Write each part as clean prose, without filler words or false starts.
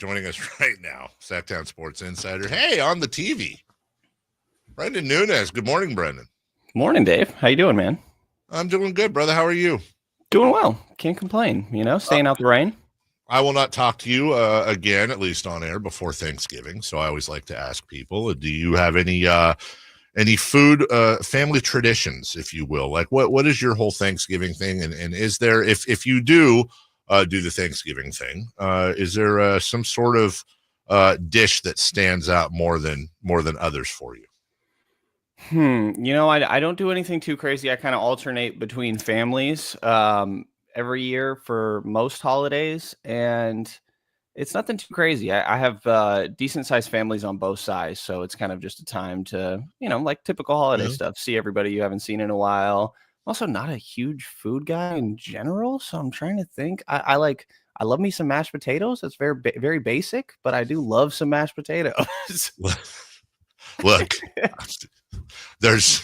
Joining us right now, Sactown Sports Insider. Hey, on the TV, Brenden Nunes. Good morning, Brenden. Morning, Dave. How you doing, man? I'm doing good, brother. How are you? Doing well. Can't complain. Staying out the rain. I will not talk to you again, at least on air, before Thanksgiving. So I always like to ask people, do you have any food, family traditions, if you will? Like what is your whole Thanksgiving thing? And is there, if you do the Thanksgiving thing, is there some sort of dish that stands out more than others for you? I don't do anything too crazy. I kind of alternate between families every year for most holidays, and it's nothing too crazy. I have decent sized families on both sides, so it's kind of just a time to, like typical holiday stuff, see everybody you haven't seen in a while. I'm also not a huge food guy in general, so I'm trying to think. I love me some mashed potatoes. It's very basic, but I do love some mashed potatoes. Look, there's,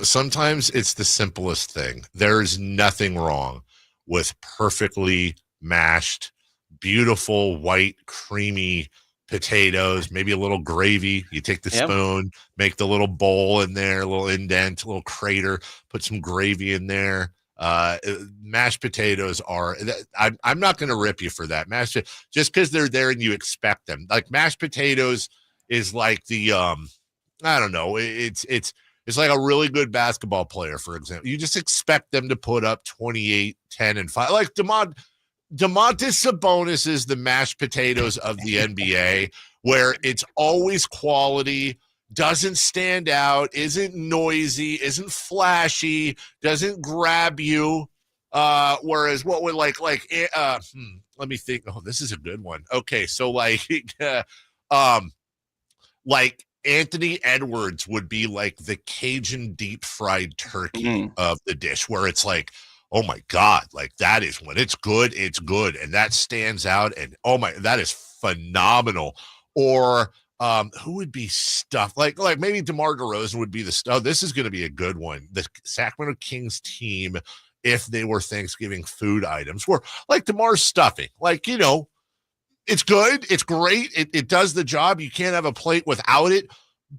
sometimes it's the simplest thing. There's nothing wrong with perfectly mashed, beautiful, white, creamy potatoes, maybe a little gravy. You take the spoon, make the little bowl in there, a little indent, a little crater, put some gravy in there. Mashed potatoes are, I'm not going to rip you for that. Just because they're there and you expect them. Like mashed potatoes is like the, I don't know, it's like a really good basketball player, for example. You just expect them to put up 28, 10, and 5. Like Domantas Sabonis is the mashed potatoes of the NBA, where it's always quality, doesn't stand out, isn't noisy, isn't flashy, doesn't grab you. Whereas what would let me think. Oh, this is a good one. Okay, so like Anthony Edwards would be like the Cajun deep fried turkey of the dish, where it's like, oh my God, like that is when it's good, and that stands out, and that is phenomenal. Or who would be stuffed? Like maybe DeMar DeRozan would be the stuff. This is going to be a good one. The Sacramento Kings team, if they were Thanksgiving food items, were like DeMar's stuffing, it's good. It's great. It does the job. You can't have a plate without it.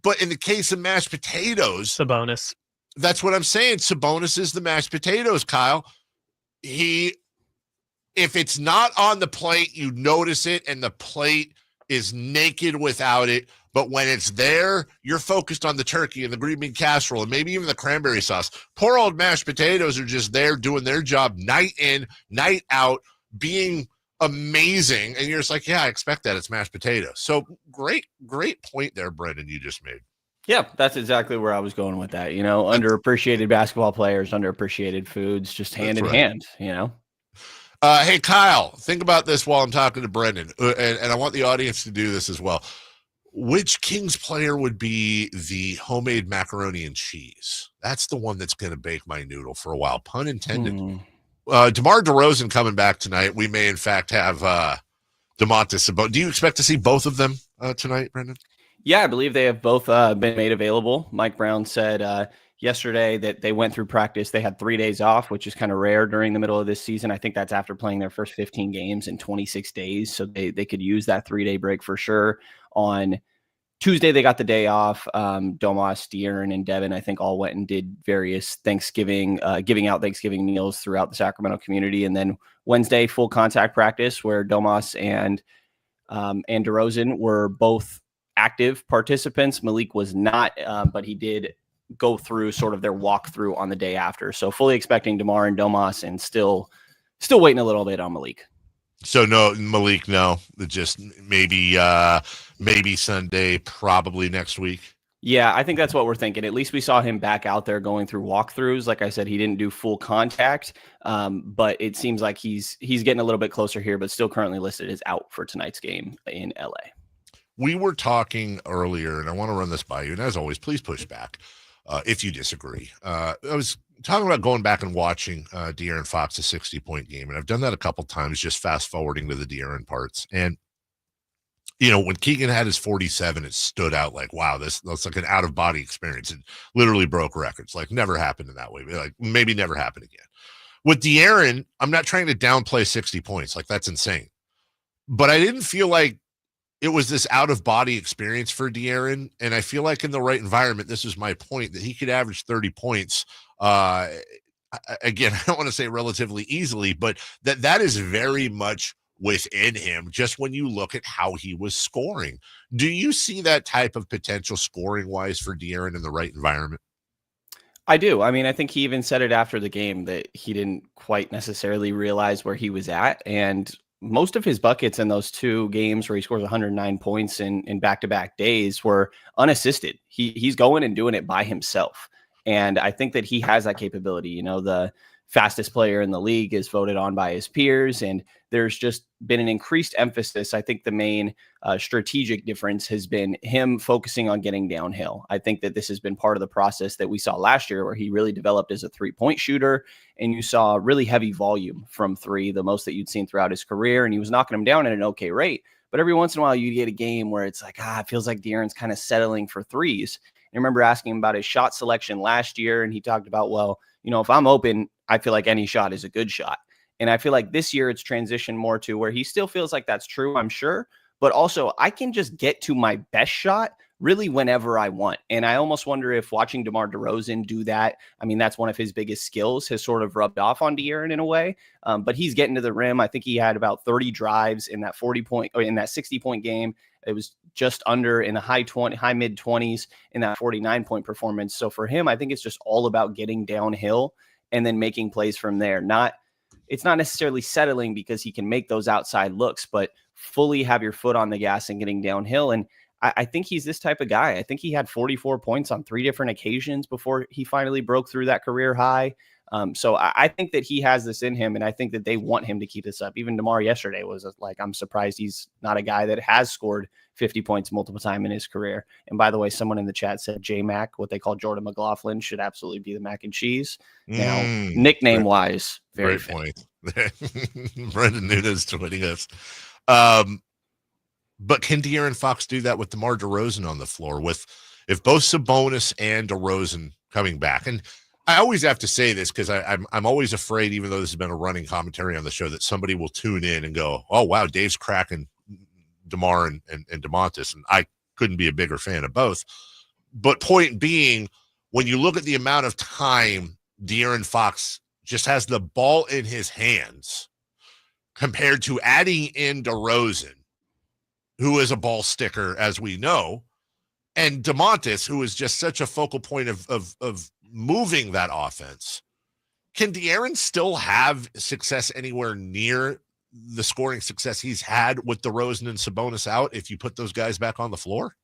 But in the case of mashed potatoes, Sabonis. That's what I'm saying. Sabonis is the mashed potatoes, Kyle. If it's not on the plate, you notice it, and the plate is naked without it. But when it's there, you're focused on the turkey and the green bean casserole and maybe even the cranberry sauce. Poor old mashed potatoes are just there doing their job night in, night out, being amazing, and you're just like, yeah, I expect that. It's mashed potatoes. So great point there, Brenden, you just made. Yeah, that's exactly where I was going with that. Underappreciated basketball players, underappreciated foods, just hand in hand. Hey, Kyle, think about this while I'm talking to Brenden, and I want the audience to do this as well. Which Kings player would be the homemade macaroni and cheese? That's the one that's going to bake my noodle for a while, pun intended. DeMar DeRozan coming back tonight. We may, in fact, have Domantas Sabonis. Do you expect to see both of them tonight, Brenden? Yeah, I believe they have both been made available. Mike Brown said yesterday that they went through practice. They had 3 days off, which is kind of rare during the middle of this season. I think that's after playing their first 15 games in 26 days. So they could use that 3-day break for sure. On Tuesday, they got the day off. Domas, De'Aaron, and Devin, I think, all went and did various Thanksgiving, giving out Thanksgiving meals throughout the Sacramento community. And then Wednesday, full contact practice where Domas and DeRozan were both active participants. Malik was not, but he did go through sort of their walkthrough on the day after. So fully expecting DeMar and Domas, and still waiting a little bit on Malik. So no, Malik, no. Just maybe Sunday, probably next week. Yeah, I think that's what we're thinking. At least we saw him back out there going through walkthroughs. Like I said, he didn't do full contact, but it seems like he's getting a little bit closer here, but still currently listed as out for tonight's game in LA. We were talking earlier, and I want to run this by you, and as always, please push back if you disagree. I was talking about going back and watching De'Aaron Fox's 60-point game, and I've done that a couple times, just fast-forwarding to the De'Aaron parts. And, when Keegan had his 47, it stood out like, wow, that's like an out-of-body experience. It literally broke records. Like, never happened in that way. Like, maybe never happen again. With De'Aaron, I'm not trying to downplay 60 points. Like, that's insane. but I didn't feel like it was this out-of-body experience for De'Aaron, and I feel like in the right environment, this is my point, that he could average 30 points. Again, I don't want to say relatively easily, but that is very much within him, just when you look at how he was scoring. Do you see that type of potential scoring-wise for De'Aaron in the right environment? I do. I mean, I think he even said it after the game that he didn't quite necessarily realize where he was at. And most of his buckets in those two games where he scores 109 points in back-to-back days were unassisted. He's going and doing it by himself. And I think that he has that capability. You know, the fastest player in the league is voted on by his peers, and there's just been an increased emphasis. I think the main strategic difference has been him focusing on getting downhill. I think that this has been part of the process that we saw last year, where he really developed as a three-point shooter, and you saw really heavy volume from three, the most that you'd seen throughout his career, and he was knocking them down at an okay rate. But every once in a while, you get a game where it's like, it feels like De'Aaron's kind of settling for threes. I remember asking him about his shot selection last year, and he talked about, well, you know, if I'm open, I feel like any shot is a good shot. And I feel like this year it's transitioned more to where he still feels like that's true, I'm sure, but also I can just get to my best shot really whenever I want. And I almost wonder if watching DeMar DeRozan do that, I mean, that's one of his biggest skills, has sort of rubbed off on De'Aaron in a way. But he's getting to the rim. I think he had about 30 drives in that 40-point or in that 60-point game. It was just under in the high mid 20s in that 49-point performance. So for him, I think it's just all about getting downhill and then making plays from there. It's not necessarily settling because he can make those outside looks, but fully have your foot on the gas and getting downhill. And I think he's this type of guy. I think he had 44 points on 3 different occasions before he finally broke through that career high. So I think that he has this in him, and I think that they want him to keep this up. Even DeMar yesterday was like, I'm surprised he's not a guy that has scored 50 points multiple times in his career. And by the way, someone in the chat said J-Mac, what they call Jordan McLaughlin, should absolutely be the mac and cheese. Now, nickname-wise, very great point. Brenden Nunes tweeting us. But can De'Aaron Fox do that with DeMar DeRozan on the floor, with if both Sabonis and DeRozan coming back? And I always have to say this because I'm always afraid, even though this has been a running commentary on the show, that somebody will tune in and go, oh, wow, Dave's cracking DeMar and DeMontis. And I couldn't be a bigger fan of both. But point being, when you look at the amount of time De'Aaron Fox just has the ball in his hands compared to adding in DeRozan, who is a ball sticker, as we know, and DeMontis, who is just such a focal point of moving that offense, can De'Aaron still have success anywhere near the scoring success he's had with DeRozan and Sabonis out if you put those guys back on the floor?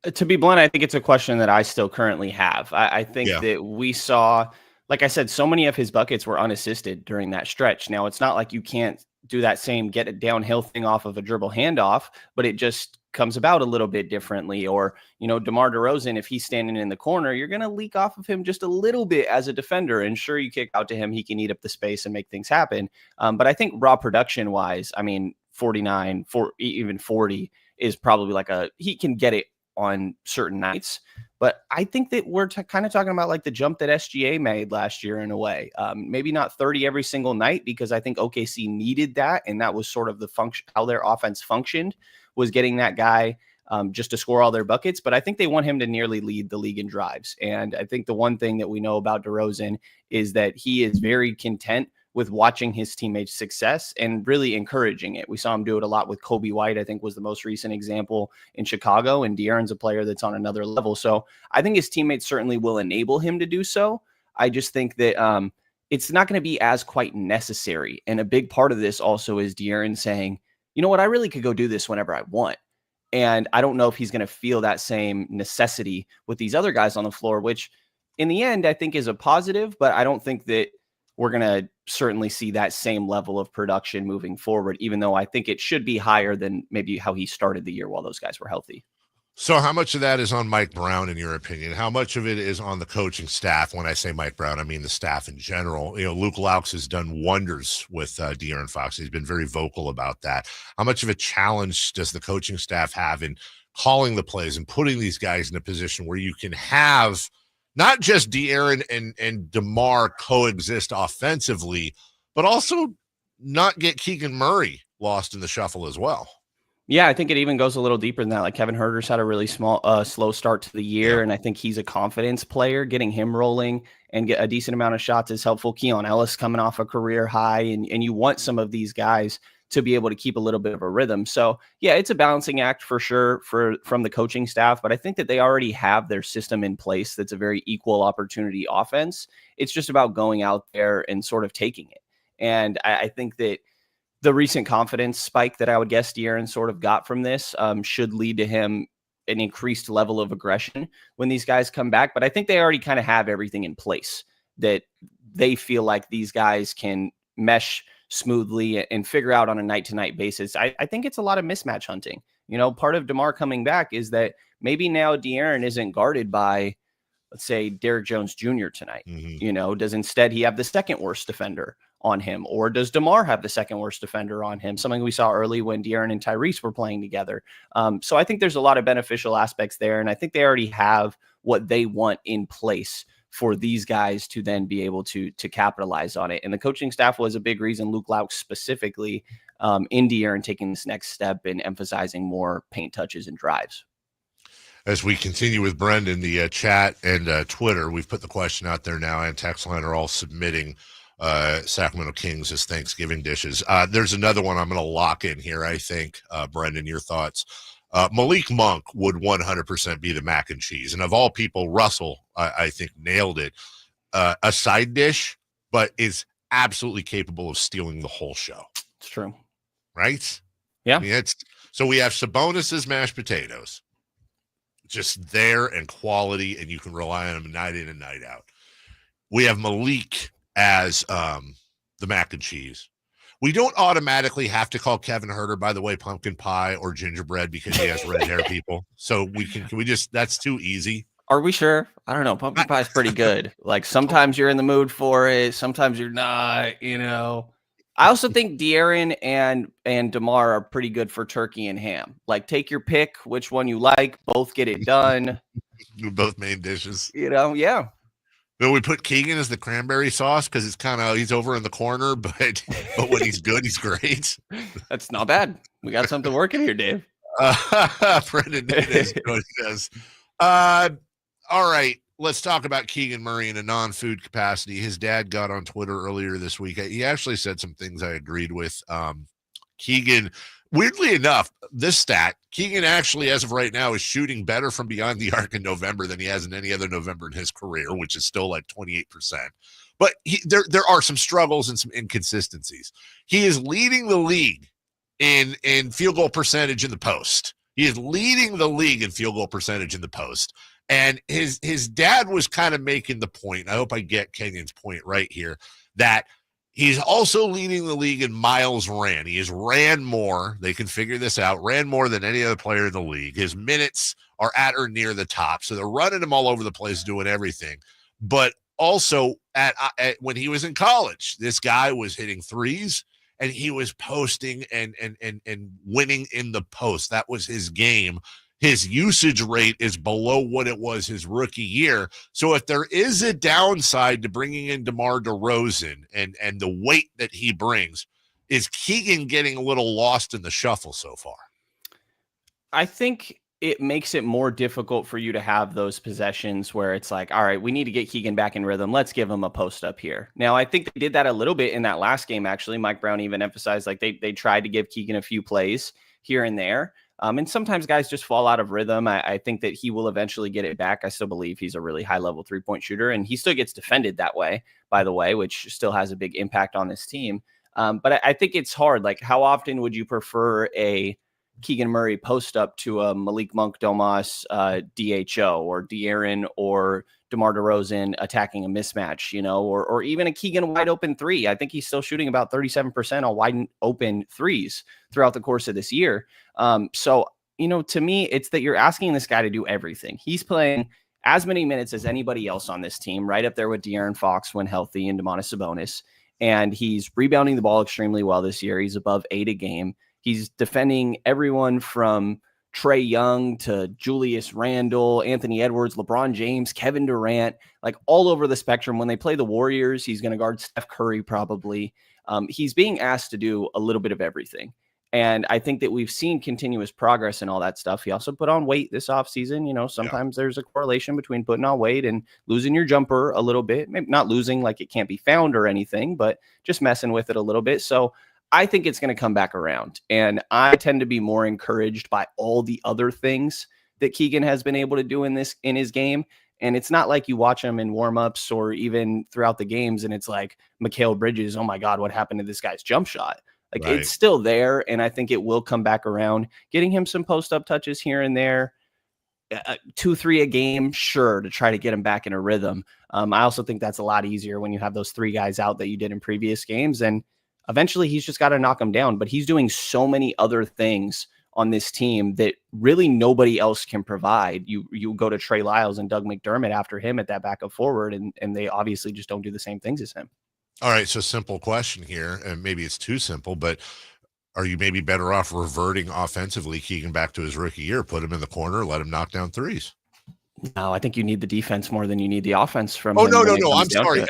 To be blunt, I think it's a question that I still currently have. I think that we saw, like I said, so many of his buckets were unassisted during that stretch. Now, it's not like you can't do that same get it downhill thing off of a dribble handoff, but it just comes about a little bit differently. Or, you know, DeMar DeRozan, if he's standing in the corner, you're going to leak off of him just a little bit as a defender. And sure, you kick out to him, he can eat up the space and make things happen. But I think raw production wise, I mean, 49, even 40 is probably he can get it on certain nights. But I think that we're kind of talking about like the jump that SGA made last year in a way. Maybe not 30 every single night, because I think OKC needed that. And that was sort of the function, how their offense functioned, was getting that guy just to score all their buckets. But I think they want him to nearly lead the league in drives. And I think the one thing that we know about DeRozan is that he is very content with watching his teammates' success and really encouraging it. We saw him do it a lot with Kobe White, I think was the most recent example in Chicago, and De'Aaron's a player that's on another level. So I think his teammates certainly will enable him to do so. I just think that it's not going to be as quite necessary. And a big part of this also is De'Aaron saying, you know what, I really could go do this whenever I want. And I don't know if he's going to feel that same necessity with these other guys on the floor, which in the end I think is a positive, but I don't think that we're going to certainly see that same level of production moving forward, even though I think it should be higher than maybe how he started the year while those guys were healthy. So how much of that is on Mike Brown, in your opinion? How much of it is on the coaching staff? When I say Mike Brown, I mean the staff in general. You know, Luke Laux has done wonders with De'Aaron Fox. He's been very vocal about that. How much of a challenge does the coaching staff have in calling the plays and putting these guys in a position where you can have not just De'Aaron and DeMar coexist offensively, but also not get Keegan Murray lost in the shuffle as well. Yeah, I think it even goes a little deeper than that. Like Kevin Huerter's had a really slow start to the year, and I think he's a confidence player. Getting him rolling and get a decent amount of shots is helpful. Keon Ellis coming off a career high, and you want some of these guys to be able to keep a little bit of a rhythm. So yeah, it's a balancing act for sure from the coaching staff, but I think that they already have their system in place. That's a very equal opportunity offense. It's just about going out there and sort of taking it. And I think that the recent confidence spike that I would guess De'Aaron sort of got from this should lead to him an increased level of aggression when these guys come back. But I think they already kind of have everything in place that they feel like these guys can mesh smoothly and figure out on a night-to-night basis. I think it's a lot of mismatch hunting. You know, part of DeMar coming back is that maybe now De'Aaron isn't guarded by, let's say, Derrick Jones Jr. tonight. You know, does instead he have the second worst defender on him, or does DeMar have the second worst defender on him? Something we saw early when De'Aaron and Tyrese were playing together. So I think there's a lot of beneficial aspects there, and I think they already have what they want in place for these guys to then be able to capitalize on it. And the coaching staff was a big reason, Luke Laux specifically, in De'Aaron taking this next step and emphasizing more paint touches and drives. As we continue with Brenden, the chat and Twitter, we've put the question out there now, and text line are all submitting Sacramento Kings as Thanksgiving dishes. There's another one I'm going to lock in here, I think. Brenden, your thoughts? Malik Monk would 100% be the mac and cheese. And of all people, Russell, I think, nailed it. A side dish, but is absolutely capable of stealing the whole show. It's true. Right? Yeah. I mean, so we have Sabonis' mashed potatoes. Just there and quality, and you can rely on them night in and night out. We have Malik as the mac and cheese. We don't automatically have to call Kevin Huerter, by the way, pumpkin pie or gingerbread because he has red hair, people. So can we just, that's too easy. Are we sure? I don't know. Pumpkin pie is pretty good. Like sometimes you're in the mood for it. Sometimes you're not, you know. I also think De'Aaron and DeMar are pretty good for turkey and ham. Like take your pick, which one you like, both get it done. Both main dishes. You know, yeah. Then we put Keegan as the cranberry sauce because it's kind of, he's over in the corner, but when he's good, he's great. That's not bad. We got something working here, Dave. Brenden Nunes joining us. All right, let's talk about Keegan Murray in a non-food capacity. His dad got on Twitter earlier this week. He actually said some things I agreed with. Keegan, weirdly enough, this stat, Keegan actually, as of right now, is shooting better from beyond the arc in November than he has in any other November in his career, which is still like 28%. But there are some struggles and some inconsistencies. He is leading the league in field goal percentage in the post. He is leading the league in field goal percentage in the post. And his dad was kind of making the point, I hope I get Kenyon's point right here, that he's also leading the league in miles ran. He has ran more. They can figure this out. Ran more than any other player in the league. His minutes are at or near the top. So they're running him all over the place, doing everything. But also at when he was in college, this guy was hitting threes and he was posting and winning in the post. That was his game. His usage rate is below what it was his rookie year. So if there is a downside to bringing in DeMar DeRozan and the weight that he brings, is Keegan getting a little lost in the shuffle so far? I think it makes it more difficult for you to have those possessions where it's like, all right, we need to get Keegan back in rhythm. Let's give him a post up here. Now, I think they did that a little bit in that last game, actually. Mike Brown even emphasized like they tried to give Keegan a few plays here and there. And sometimes guys just fall out of rhythm. I think that he will eventually get it back. I still believe he's a really high-level three-point shooter, and he still gets defended that way, by the way, which still has a big impact on this team. But I think it's hard. Like, how often would you prefer a Keegan Murray post-up to a Malik Monk Domas DHO or De'Aaron or DeMar DeRozan attacking a mismatch, you know, or even a Keegan wide-open three? I think he's still shooting about 37% on wide-open threes throughout the course of this year. So, you know, to me, it's that you're asking this guy to do everything. He's playing as many minutes as anybody else on this team, right up there with De'Aaron Fox when healthy and Domantas Sabonis. And he's rebounding the ball extremely well this year. He's above 8 a game. He's defending everyone from Trae Young to Julius Randle, Anthony Edwards, LeBron James, Kevin Durant, like all over the spectrum. When they play the Warriors, he's going to guard Steph Curry probably. He's being asked to do a little bit of everything. And I think that we've seen continuous progress and all that stuff. He also put on weight this offseason. You know, sometimes there's a correlation between putting on weight and losing your jumper a little bit. Maybe not losing like it can't be found or anything, but just messing with it a little bit. So I think it's going to come back around. And I tend to be more encouraged by all the other things that Keegan has been able to do in his game. And it's not like you watch him in warmups or even throughout the games and it's like Mikal Bridges, oh my God, what happened to this guy's jump shot? Like it's still there, and I think it will come back around. Getting him some post-up touches here and there, 2-3 a game, sure, to try to get him back in a rhythm. I also think that's a lot easier when you have those 3 guys out that you did in previous games, and eventually he's just got to knock them down. But he's doing so many other things on this team that really nobody else can provide. You go to Trey Lyles and Doug McDermott after him at that backup forward, and they obviously just don't do the same things as him. All right, so simple question here, and maybe it's too simple, but are you maybe better off reverting offensively Keegan back to his rookie year, put him in the corner, let him knock down threes? No, I think you need the defense more than you need the offense from him. Oh, no, I'm sorry.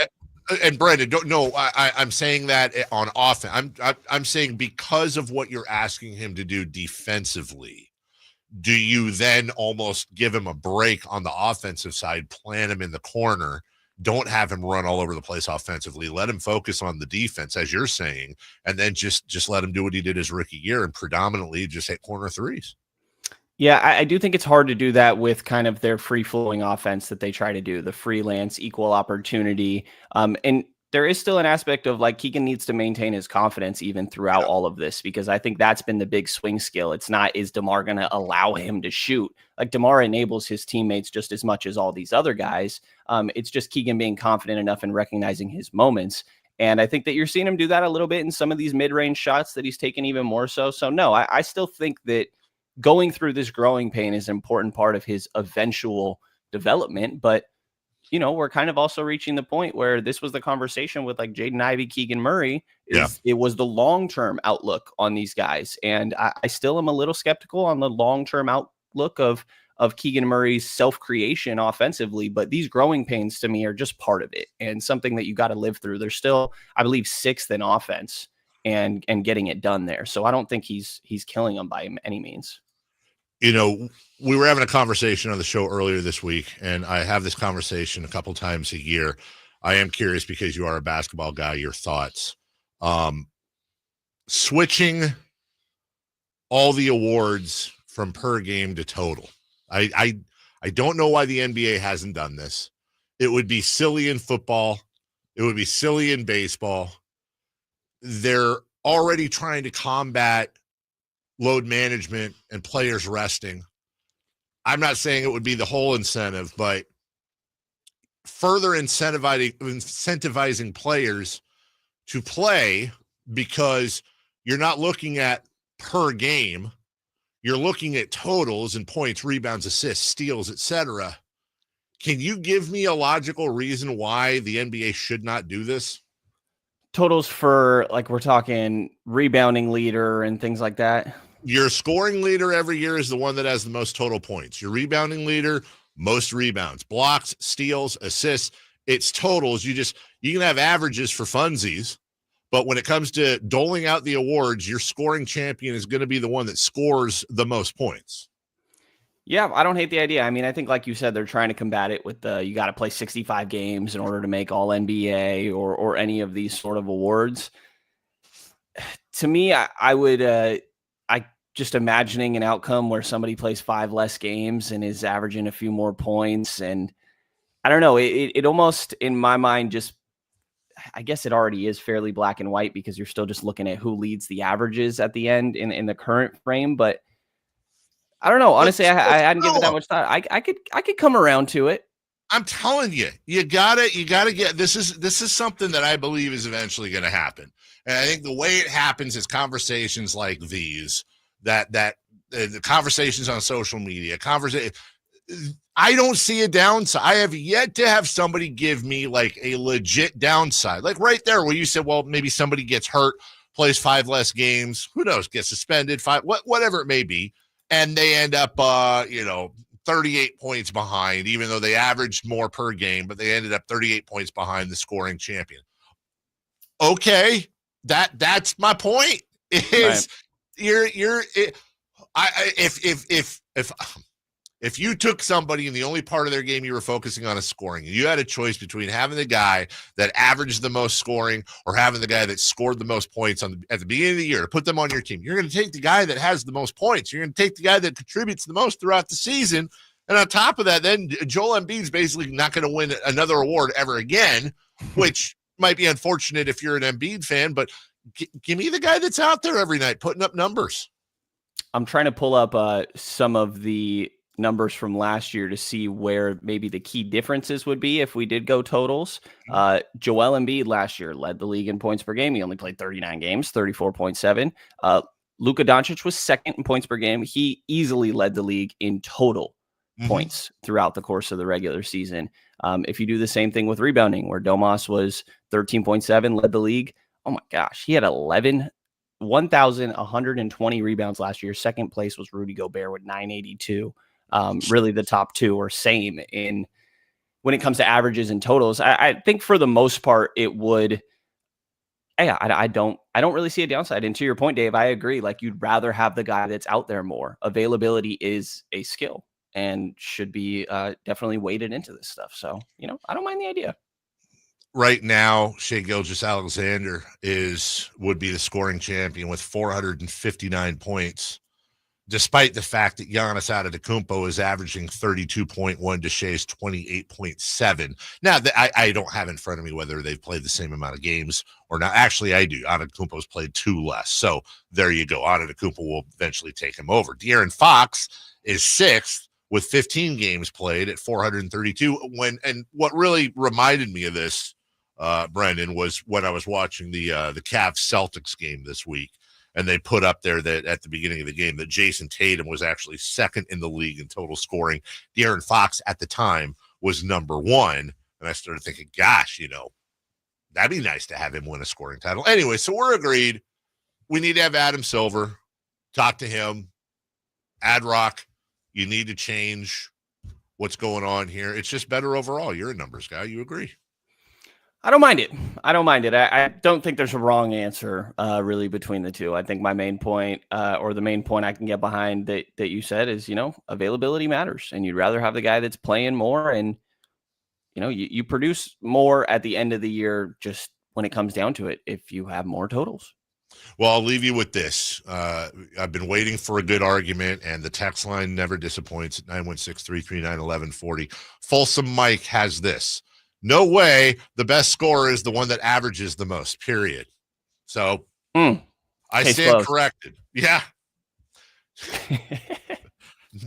And Brenden, I'm saying that on offense. I'm saying because of what you're asking him to do defensively, do you then almost give him a break on the offensive side, plant him in the corner, don't have him run all over the place offensively, let him focus on the defense, as you're saying, and then just let him do what he did his rookie year and predominantly just hit corner threes? Yeah, I do think it's hard to do that with kind of their free-flowing offense that they try to do, the freelance, equal opportunity. And there is still an aspect of like Keegan needs to maintain his confidence even throughout all of this, because I think that's been the big swing skill. It's not, is DeMar going to allow him to shoot? Like DeMar enables his teammates just as much as all these other guys. It's just Keegan being confident enough and recognizing his moments. And I think that you're seeing him do that a little bit in some of these mid-range shots that he's taken even more so. So no, I still think that going through this growing pain is an important part of his eventual development. But, you know, we're kind of also reaching the point where this was the conversation with like Jaden Ivey, Keegan Murray. It was the long-term outlook on these guys. And I still am a little skeptical on the long-term outlook of Keegan Murray's self-creation offensively, but these growing pains to me are just part of it and something that you got to live through. They're still, I believe, 6th in offense and getting it done there. So I don't think he's killing them by any means. You know, we were having a conversation on the show earlier this week, and I have this conversation a couple times a year. I am curious because you are a basketball guy, your thoughts. Switching all the awards from per game to total. I don't know why the NBA hasn't done this. It would be silly in football. It would be silly in baseball. They're already trying to combat load management and players resting. I'm not saying it would be the whole incentive, but further incentivizing players to play, because you're not looking at per game. You're looking at totals and points, rebounds, assists, steals, etc. Can you give me a logical reason why the NBA should not do this? Totals for, like, we're talking rebounding leader and things like that. Your scoring leader every year is the one that has the most total points. Your rebounding leader, most rebounds, blocks, steals, assists. It's totals. You can have averages for funsies, but when it comes to doling out the awards, your scoring champion is going to be the one that scores the most points. Yeah, I don't hate the idea. I mean, I think, like you said, they're trying to combat it with you got to play 65 games in order to make all NBA or any of these sort of awards. To me, I would just imagining an outcome where somebody plays 5 less games and is averaging a few more points. And I don't know, it almost, in my mind, just, I guess it already is fairly black and white because you're still just looking at who leads the averages at the end in the current frame. But I don't know. Honestly, I hadn't given it that much thought. I could come around to it. I'm telling you, you gotta get, this is something that I believe is eventually going to happen. And I think the way it happens is conversations like these, that the conversations on social media, I don't see a downside. I have yet to have somebody give me like a legit downside. Like right there where you said, well, maybe somebody gets hurt, plays 5 less games, who knows, gets suspended, whatever it may be, and they end up 38 points behind, even though they averaged more per game, but they ended up 38 points behind the scoring champion. Okay, that's my point. Is If you took somebody and the only part of their game you were focusing on is scoring, and you had a choice between having the guy that averaged the most scoring or having the guy that scored the most points at the beginning of the year to put them on your team, you're going to take the guy that has the most points. You're going to take the guy that contributes the most throughout the season. And on top of that, then Joel Embiid's basically not going to win another award ever again, which might be unfortunate if you're an Embiid fan, but give me the guy that's out there every night putting up numbers. I'm trying to pull up some of the numbers from last year to see where maybe the key differences would be if we did go totals. Joel Embiid last year led the league in points per game. He only played 39 games, 34.7. Luka Doncic was second in points per game. He easily led the league in total points throughout the course of the regular season. If you do the same thing with rebounding, where Domas was 13.7, led the league. Oh my gosh, he had 1,120 rebounds last year. Second place was Rudy Gobert with 982. Really the top two are same in when it comes to averages and totals. I think for the most part it would. Yeah, I don't really see a downside. And to your point, Dave, I agree. Like, you'd rather have the guy that's out there more. Availability is a skill and should be definitely weighted into this stuff. So, I don't mind the idea. Right now, Shai Gilgeous-Alexander would be the scoring champion with 459 points, despite the fact that Giannis Antetokounmpo is averaging 32.1 to Shai's 28.7. Now, I don't have in front of me whether they've played the same amount of games or not. Actually, I do. Antetokounmpo's played 2 less. So there you go. Antetokounmpo will eventually take him over. De'Aaron Fox is 6th with 15 games played at 432. And what really reminded me of this, Brenden, was when I was watching the Cavs Celtics game this week. And they put up there that at the beginning of the game that Jason Tatum was actually second in the league in total scoring. De'Aaron Fox at the time was number 1. And I started thinking, gosh, that'd be nice to have him win a scoring title. Anyway, so we're agreed. We need to have Adam Silver. Talk to him. Ad-Rock, you need to change what's going on here. It's just better overall. You're a numbers guy. You agree? I don't mind it. I don't think there's a wrong answer really between the two. I think my main point or the main point I can get behind that you said is, availability matters, and you'd rather have the guy that's playing more and, you produce more at the end of the year just when it comes down to it if you have more totals. Well, I'll leave you with this. I've been waiting for a good argument, and the text line never disappoints at 916-339-1140. Folsom Mike has this. No way the best scorer is the one that averages the most, period. So I stand corrected. Yeah.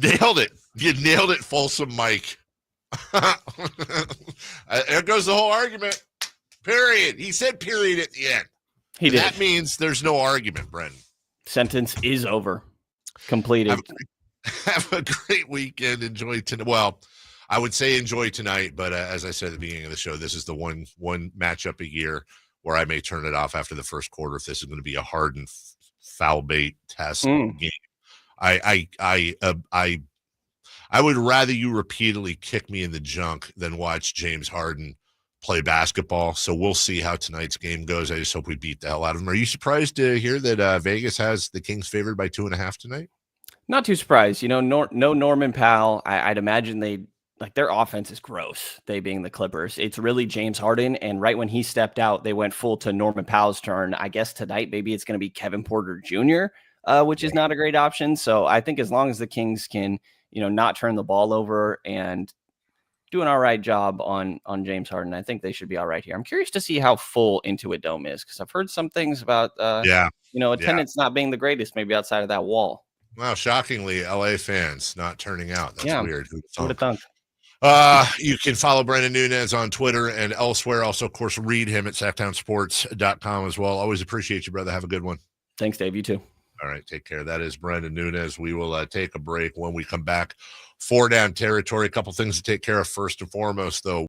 Nailed it. You nailed it, Folsom Mike. There goes the whole argument. Period. He said period at the end. He did. That means there's no argument, Brenden. Sentence is over. Completed. Have a great weekend. Enjoy tonight. Well, I would say enjoy tonight, but as I said at the beginning of the show, this is the one matchup a year where I may turn it off after the first quarter if this is going to be a hardened foul bait test game. I would rather you repeatedly kick me in the junk than watch James Harden play basketball. So we'll see how tonight's game goes. I just hope we beat the hell out of them. Are you surprised to hear that Vegas has the Kings favored by 2.5 tonight? Not too surprised. No Norman Powell. I'd imagine their offense is gross, they being the Clippers. It's really James Harden, and right when he stepped out, they went full to Norman Powell's turn. I guess tonight maybe it's going to be Kevin Porter Jr., which is not a great option. So I think as long as the Kings can, not turn the ball over and do an all right job on James Harden, I think they should be all right here. I'm curious to see how full Intuit Dome is, because I've heard some things about, attendance not being the greatest, maybe outside of that wall. Wow, shockingly, LA fans not turning out. That's weird. Who would have thunk? You can follow Brenden Nunes on Twitter and elsewhere. Also, of course, read him at sactownsports.com as well. Always appreciate you, brother. Have a good one. Thanks, Dave. You too. All right, take care. That is Brenden Nunes. We will take a break. When we come back, 4 down territory. A couple things to take care of first and foremost, though.